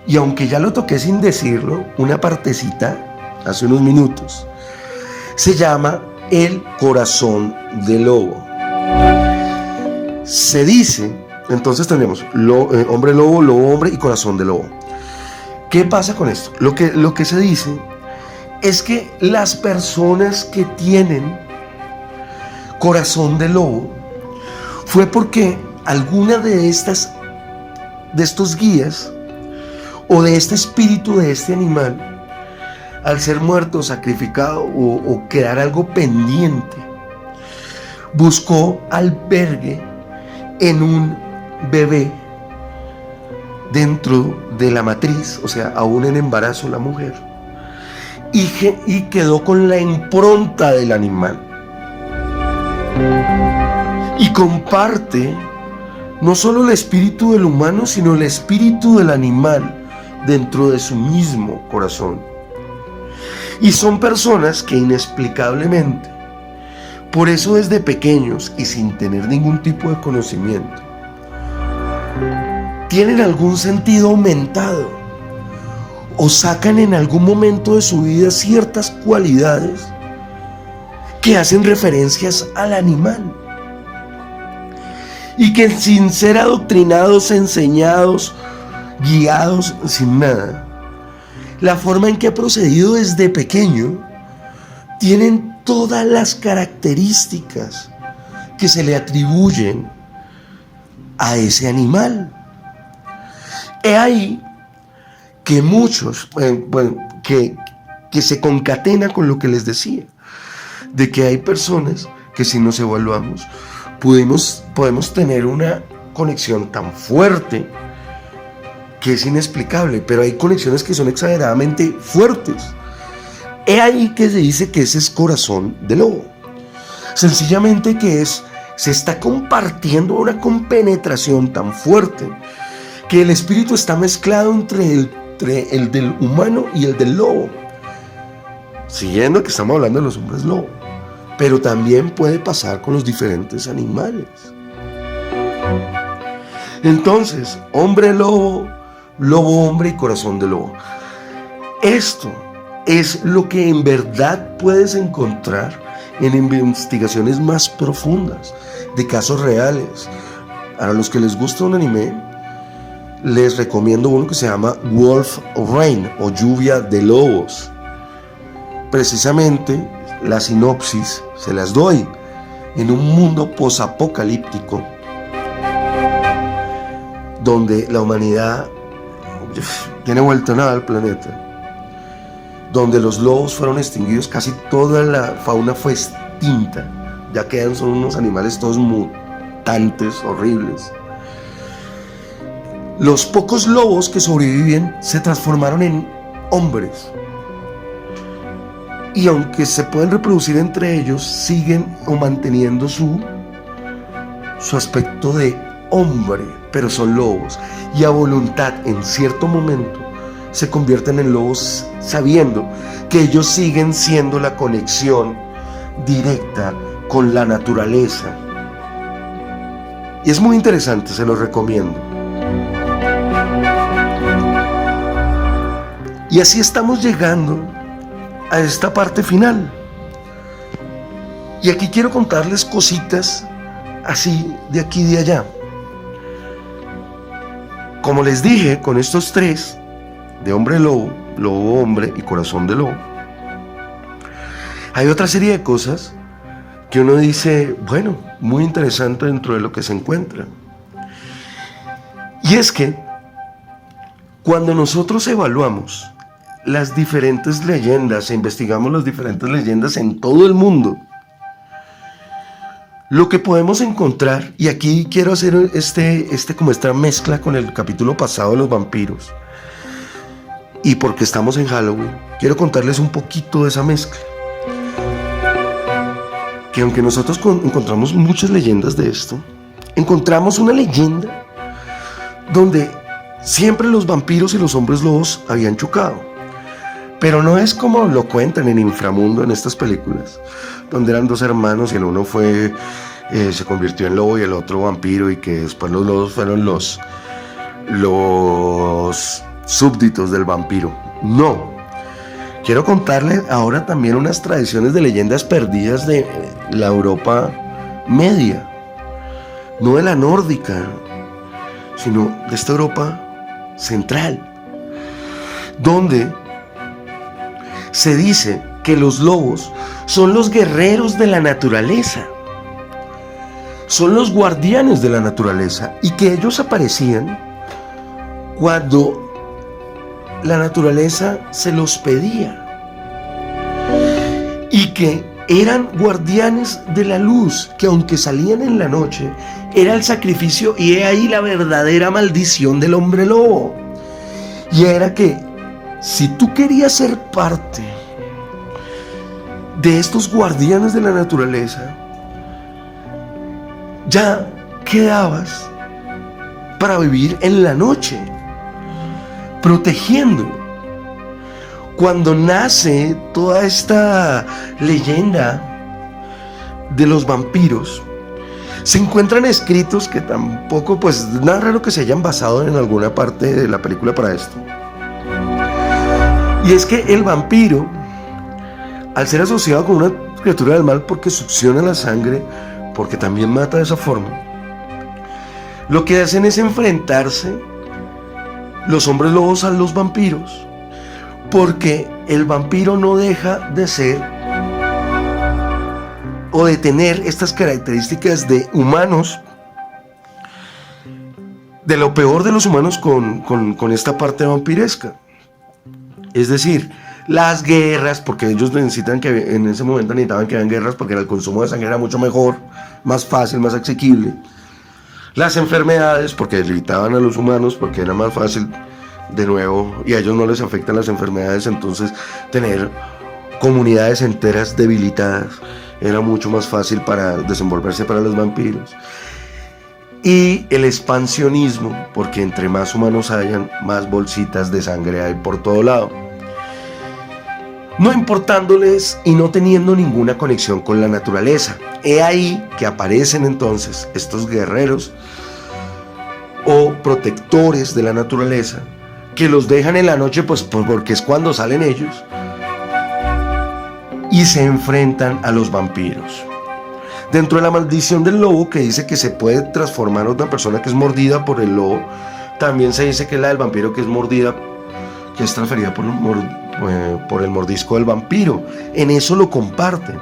Y aunque ya lo toqué sin decirlo, una partecita hace unos minutos, se llama el corazón del lobo. Se dice, entonces tenemos hombre lobo, lobo hombre y corazón de lobo. ¿Qué pasa con esto? Lo que se dice es que las personas que tienen corazón de lobo fue porque alguna de estos guías o de este espíritu de este animal, al ser muerto, sacrificado o quedar algo pendiente, buscó albergue en un bebé dentro de la matriz, o sea, aún en embarazo la mujer, y quedó con la impronta del animal. Y comparte no solo el espíritu del humano, sino el espíritu del animal dentro de su mismo corazón. Y son personas que inexplicablemente, por eso desde pequeños y sin tener ningún tipo de conocimiento, tienen algún sentido aumentado o sacan en algún momento de su vida ciertas cualidades que hacen referencias al animal. Y que sin ser adoctrinados, enseñados, guiados, sin nada, la forma en que ha procedido desde pequeño, tienen todas las características que se le atribuyen a ese animal. He ahí que muchos, que se concatena con lo que les decía, de que hay personas que si nos evaluamos, podemos tener una conexión tan fuerte que es inexplicable, pero hay conexiones que son exageradamente fuertes. He ahí que se dice que ese es corazón de lobo. Sencillamente que se está compartiendo una compenetración tan fuerte que el espíritu está mezclado entre el del humano y el del lobo. Siguiendo que estamos hablando de los hombres lobo, pero también puede pasar con los diferentes animales. Entonces, hombre lobo, lobo hombre y corazón de lobo. Esto es lo que en verdad puedes encontrar en investigaciones más profundas de casos reales. A los que les gusta un anime, les recomiendo uno que se llama Wolf Rain o Lluvia de Lobos. Precisamente la sinopsis se las doy. En un mundo posapocalíptico donde la humanidad tiene vuelto nada al planeta, donde los lobos fueron extinguidos, casi toda la fauna fue extinta, ya quedan son unos animales todos mutantes, horribles. Los pocos lobos que sobreviven se transformaron en hombres. Y aunque se pueden reproducir entre ellos, siguen o manteniendo su aspecto de hombre, pero son lobos. Y a voluntad, en cierto momento, se convierten en lobos sabiendo que ellos siguen siendo la conexión directa con la naturaleza. Y es muy interesante, se los recomiendo. Y así estamos llegando a esta parte final. Y aquí quiero contarles cositas así de aquí y de allá. Como les dije, con estos tres, de hombre lobo, lobo hombre y corazón de lobo, hay otra serie de cosas que uno dice, bueno, muy interesante dentro de lo que se encuentra. Y es que cuando nosotros evaluamos las diferentes leyendas e investigamos las diferentes leyendas en todo el mundo, lo que podemos encontrar, y aquí quiero hacer como esta mezcla con el capítulo pasado de los vampiros, y porque estamos en Halloween, quiero contarles un poquito de esa mezcla. Que aunque nosotros encontramos muchas leyendas de esto, encontramos una leyenda donde siempre los vampiros y los hombres lobos habían chocado. Pero no es como lo cuentan en Inframundo, en estas películas, donde eran dos hermanos y el uno se convirtió en lobo y el otro vampiro, y que después los lobos fueron los súbditos del vampiro. No. Quiero contarles ahora también unas tradiciones de leyendas perdidas de la Europa media, no de la nórdica, sino de esta Europa central, donde se dice que los lobos son los guerreros de la naturaleza, son los guardianes de la naturaleza, y que ellos aparecían cuando la naturaleza se los pedía, y que eran guardianes de la luz, que aunque salían en la noche, era el sacrificio, y he ahí la verdadera maldición del hombre lobo. Y era que si tú querías ser parte de estos guardianes de la naturaleza, ya quedabas para vivir en la noche, protegiendo. Cuando nace toda esta leyenda de los vampiros, se encuentran escritos que tampoco, pues nada raro que se hayan basado en alguna parte de la película para esto. Y es que el vampiro, al ser asociado con una criatura del mal porque succiona la sangre, porque también mata de esa forma, lo que hacen es enfrentarse los hombres lobos a los vampiros, porque el vampiro no deja de ser o de tener estas características de humanos, de lo peor de los humanos con esta parte vampiresca. Es decir, las guerras, porque ellos necesitan que en ese momento necesitaban que hayan guerras porque el consumo de sangre era mucho mejor, más fácil, más asequible. Las enfermedades, porque debilitaban a los humanos, porque era más fácil, de nuevo, y a ellos no les afectan las enfermedades, entonces tener comunidades enteras debilitadas era mucho más fácil para desenvolverse para los vampiros. Y el expansionismo, porque entre más humanos hayan, más bolsitas de sangre hay por todo lado, no importándoles y no teniendo ninguna conexión con la naturaleza. He ahí que aparecen entonces estos guerreros o protectores de la naturaleza, que los dejan en la noche, pues porque es cuando salen ellos, y se enfrentan a los vampiros. Dentro de la maldición del lobo, que dice que se puede transformar en una persona que es mordida por el lobo, también se dice que es la del vampiro que es mordida, que es transferida por el mordisco del vampiro. En eso lo comparten.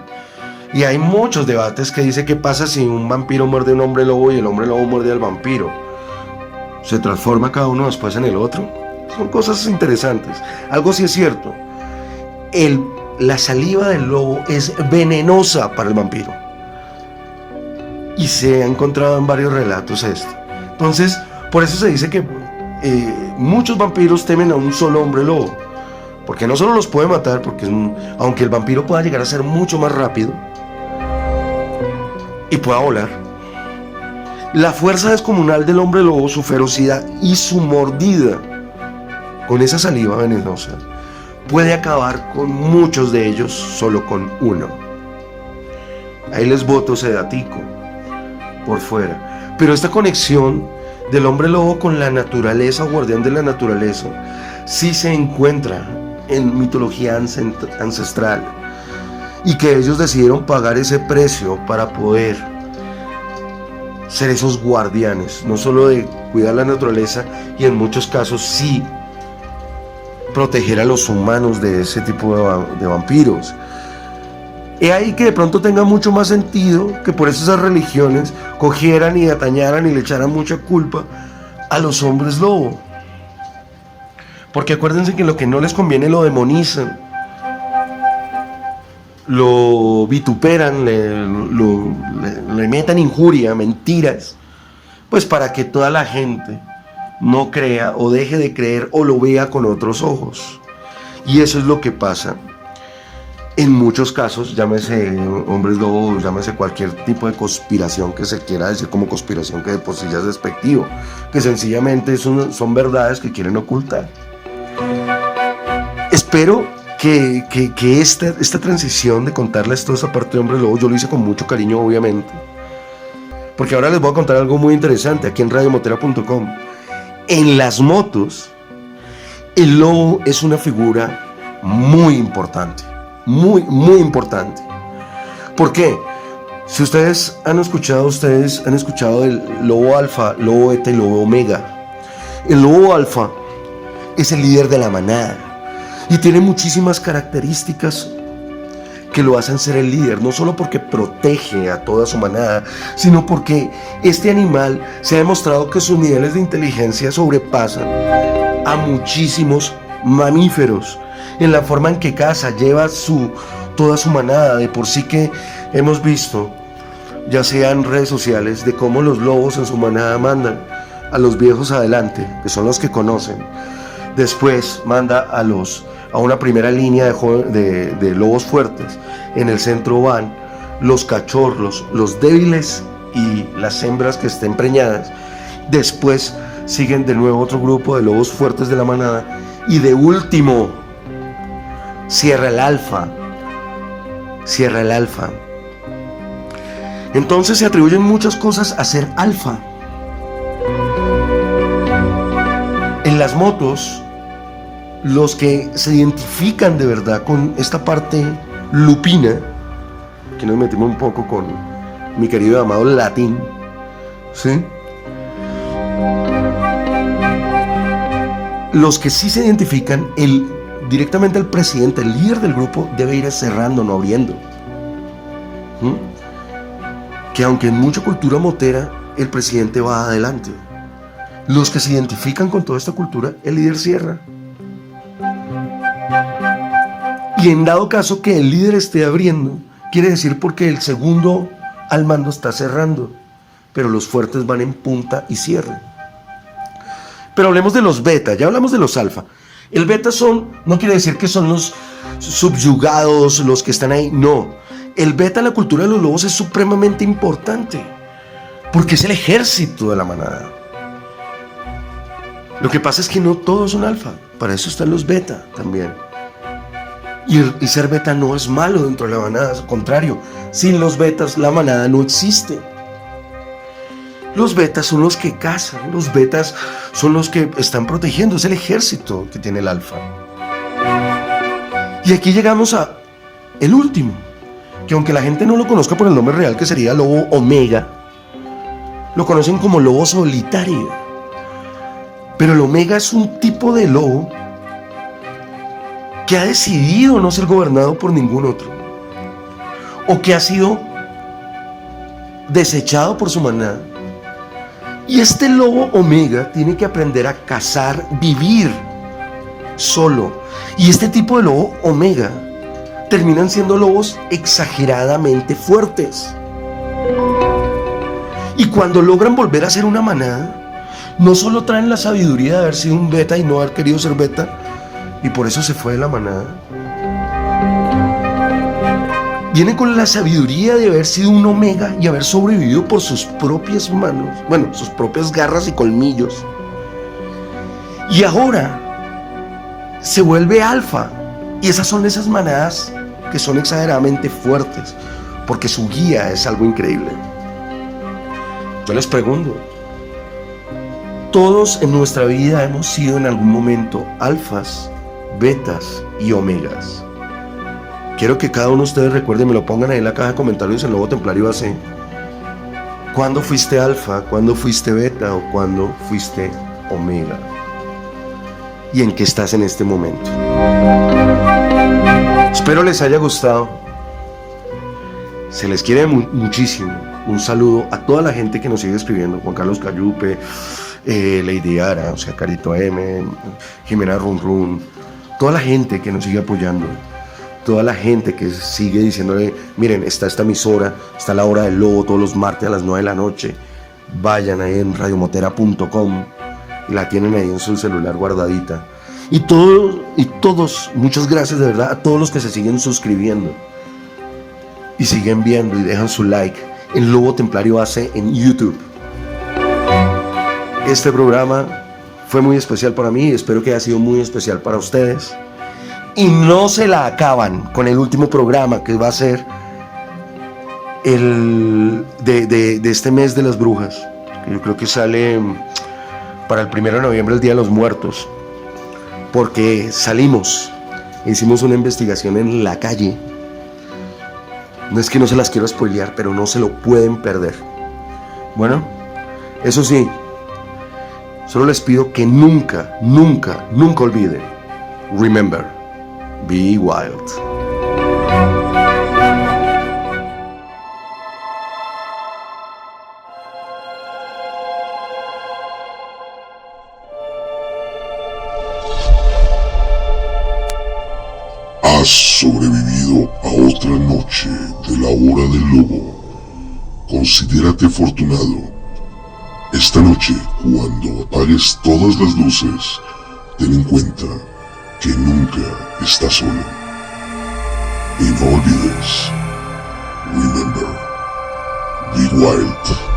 Y hay muchos debates que dice qué pasa si un vampiro muerde a un hombre lobo y el hombre lobo muerde al vampiro. ¿Se transforma cada uno después en el otro? Son cosas interesantes. Algo sí es cierto. La saliva del lobo es venenosa para el vampiro. Y se ha encontrado en varios relatos esto. Entonces, por eso se dice que muchos vampiros temen a un solo hombre lobo. Porque no solo los puede matar, porque aunque el vampiro pueda llegar a ser mucho más rápido y pueda volar, la fuerza descomunal del hombre lobo, su ferocidad y su mordida con esa saliva venenosa, puede acabar con muchos de ellos solo con uno. Ahí les boto ese datico por fuera. Pero esta conexión del hombre lobo con la naturaleza, guardián de la naturaleza, sí se encuentra en mitología ancestral, y que ellos decidieron pagar ese precio para poder ser esos guardianes, no solo de cuidar la naturaleza, y en muchos casos sí proteger a los humanos de ese tipo de vampiros. He ahí que de pronto tenga mucho más sentido que por eso esas religiones cogieran y atañaran y le echaran mucha culpa a los hombres lobo. Porque acuérdense que lo que no les conviene lo demonizan, lo vituperan, le metan injuria, mentiras, pues para que toda la gente no crea o deje de creer o lo vea con otros ojos. Y eso es lo que pasa en muchos casos, llámese hombres lobos, llámese cualquier tipo de conspiración que se quiera decir como conspiración, que de por sí ya es despectivo, que sencillamente son verdades que quieren ocultar. Espero que esta transición de contarles toda esa parte de hombre lobo, yo lo hice con mucho cariño, obviamente, porque ahora les voy a contar algo muy interesante aquí en radiomotera.com. En las motos, el lobo es una figura muy importante, muy, muy importante. ¿Por qué? Si ustedes han escuchado del lobo alfa, lobo beta y lobo omega. El lobo alfa es el líder de la manada y tiene muchísimas características que lo hacen ser el líder, no solo porque protege a toda su manada, sino porque este animal se ha demostrado que sus niveles de inteligencia sobrepasan a muchísimos mamíferos en la forma en que caza, lleva su toda su manada. De por sí que hemos visto, ya sea en redes sociales, de cómo los lobos en su manada mandan a los viejos adelante, que son los que conocen. Después manda a una primera línea de lobos fuertes. En el centro van los cachorros, los débiles y las hembras que estén preñadas. Después siguen de nuevo otro grupo de lobos fuertes de la manada. Y de último, cierra el alfa. Entonces se atribuyen muchas cosas a ser alfa. En las motos, los que se identifican de verdad con esta parte lupina, que nos metimos un poco con mi querido amado latín, ¿sí? Los que sí se identifican, directamente el presidente, el líder del grupo, debe ir cerrando, no abriendo. Que aunque en mucha cultura motera, el presidente va adelante. Los que se identifican con toda esta cultura, el líder cierra. Y en dado caso que el líder esté abriendo, quiere decir porque el segundo al mando está cerrando, pero los fuertes van en punta y cierre. Pero hablemos de los beta, ya hablamos de los alfa. El beta no quiere decir que son los subyugados, los que están ahí, no. El beta en la cultura de los lobos es supremamente importante, porque es el ejército de la manada. Lo que pasa es que no todos son alfa, para eso están los beta también. Y ser beta no es malo dentro de la manada, al contrario, sin los betas la manada no existe. Los betas son los que cazan, los betas son los que están protegiendo, es el ejército que tiene el alfa. Y aquí llegamos a el último, que aunque la gente no lo conozca por el nombre real, que sería lobo omega, lo conocen como lobo solitario. Pero el omega es un tipo de lobo que ha decidido no ser gobernado por ningún otro, o que ha sido desechado por su manada. Y este lobo omega tiene que aprender a cazar, vivir solo. Y este tipo de lobo omega terminan siendo lobos exageradamente fuertes. Y cuando logran volver a ser una manada, no solo traen la sabiduría de haber sido un beta y no haber querido ser beta, y por eso se fue de la manada. Vienen con la sabiduría de haber sido un omega y haber sobrevivido por sus propias manos, sus propias garras y colmillos. Y ahora se vuelve alfa. Y esas son esas manadas que son exageradamente fuertes, porque su guía es algo increíble. Yo les pregunto, todos en nuestra vida hemos sido en algún momento alfas, betas y omegas. Quiero que cada uno de ustedes recuerde y me lo pongan ahí en la caja de comentarios en Lobo Templario AC. ¿Cuándo fuiste alfa? ¿Cuándo fuiste beta? ¿O cuándo fuiste omega? ¿Y en qué estás en este momento? Espero les haya gustado. Se les quiere muchísimo. Un saludo a toda la gente que nos sigue escribiendo. Juan Carlos Cayupe, Lady Ara, o sea, Carito M, Jimena Run Run. Toda la gente que nos sigue apoyando. Toda la gente que sigue diciéndole, miren, está esta emisora, está la hora del lobo todos los martes a las 9 de la noche. Vayan ahí en radiomotera.com y la tienen ahí en su celular guardadita. Y todos, muchas gracias de verdad a todos los que se siguen suscribiendo y siguen viendo y dejan su like en Lobo Templario AC en YouTube. Este programa fue muy especial para mí y espero que haya sido muy especial para ustedes. Y no se la acaban con el último programa que va a ser el de este mes de las brujas. Yo creo que sale para el 1 de noviembre, el Día de los Muertos. Porque hicimos una investigación en la calle. No es que no se las quiero spoilear, pero no se lo pueden perder. Bueno, eso sí, solo les pido que nunca olviden. Remember. Be wild. has sobrevivido a otra noche de la hora del lobo, considérate afortunado. Esta noche, cuando apagues todas las luces, ten en cuenta que nunca estás solo. Y no olvides, remember, be wild.